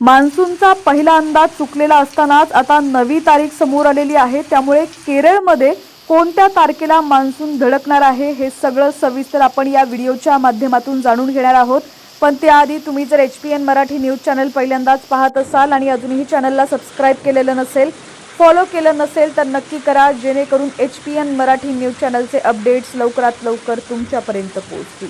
मान्सूनचा पहिला अंदाज चुकलेला असतानाच आता नवी तारीख समोर आलेली आहे। त्यामुळे केरळमध्ये कोणत्या तारखेला मान्सून धडकणार आहे हे सगळं सविस्तर आपण या व्हिडिओच्या माध्यमातून जाणून घेणार आहोत। पण त्याआधी तुम्ही जर HPN मराठी न्यूज चॅनल पहिल्यांदाच पाहत असाल आणि अजूनही चॅनलला सबस्क्राइब केलेलं नसेल, फॉलो केलं नसेल तर नक्की करा, जेणेकरून HPN मराठी न्यूज चॅनलचे अपडेट्स लवकरात लवकर तुमच्यापर्यंत पोहोचतील।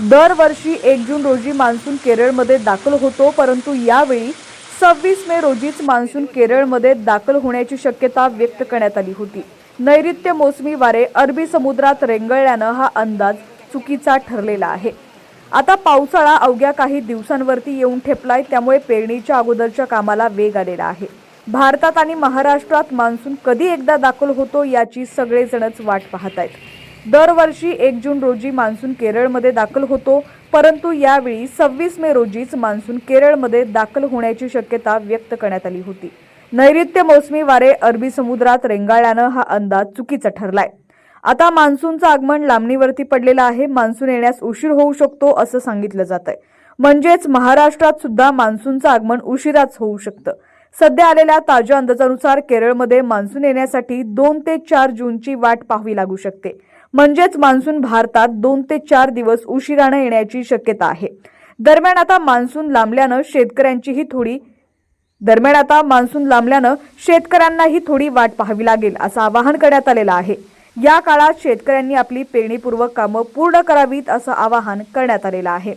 दरवर्षी 1 जून रोजी मान्सून केरळमध्ये दाखल होतो, परंतु यावेळी 26 मे रोजीच मान्सून केरळमध्ये दाखल होण्याची शक्यता व्यक्त करण्यात आली होती। नैऋत्य मोसमी वारे अरबी समुद्रात रेंगाळल्यानं हा अंदाज चुकीचा ठरलेला आहे। आता पावसाळा अवघ्या काही दिवसांवरती येऊन ठेपलाय, त्यामुळे पेरणीच्या अगोदरच्या कामाला वेग आलेला आहे। भारतात आणि महाराष्ट्रात मान्सून कधी एकदा दाखल होतो याची सगळेजणच वाट पाहतायत। दरवर्षी 1 जून रोजी मान्सून केरळमध्ये दाखल होतो, परंतु यावेळी 26 मे रोजीच मान्सून केरळमध्ये दाखल होण्याची शक्यता व्यक्त करण्यात आली होती। नैऋत्य मोसमी वारे अरबी समुद्रात रेंगाळल्यानं हा अंदाज चुकीचा ठरलाय। आता मान्सूनचं आगमन लांबणीवरती पडलेलं आहे। मान्सून येण्यास उशीर होऊ शकतो असं सांगितलं जातंय। म्हणजेच महाराष्ट्रात सुद्धा मान्सूनचं आगमन उशिराच होऊ शकतं। सध्या आलेल्या ताज्या अंदाजानुसार केरळमध्ये मान्सून येण्यासाठी 2 ते 4 जूनची वाट पाहावी लागू शकते। म्हणजेच मान्सून भारतात 2 ते 4 दिवस उशिराने येण्याची शक्यता आहे। दरम्यान आता मान्सून लांबल्यानं शेतकऱ्यांनाही थोडी वाट पाहावी लागेल असं आवाहन करण्यात आलेलं आहे। या काळात शेतकऱ्यांनी आपली पेरणीपूर्वक कामं पूर्ण करावीत असं आवाहन करण्यात आलेलं आहे।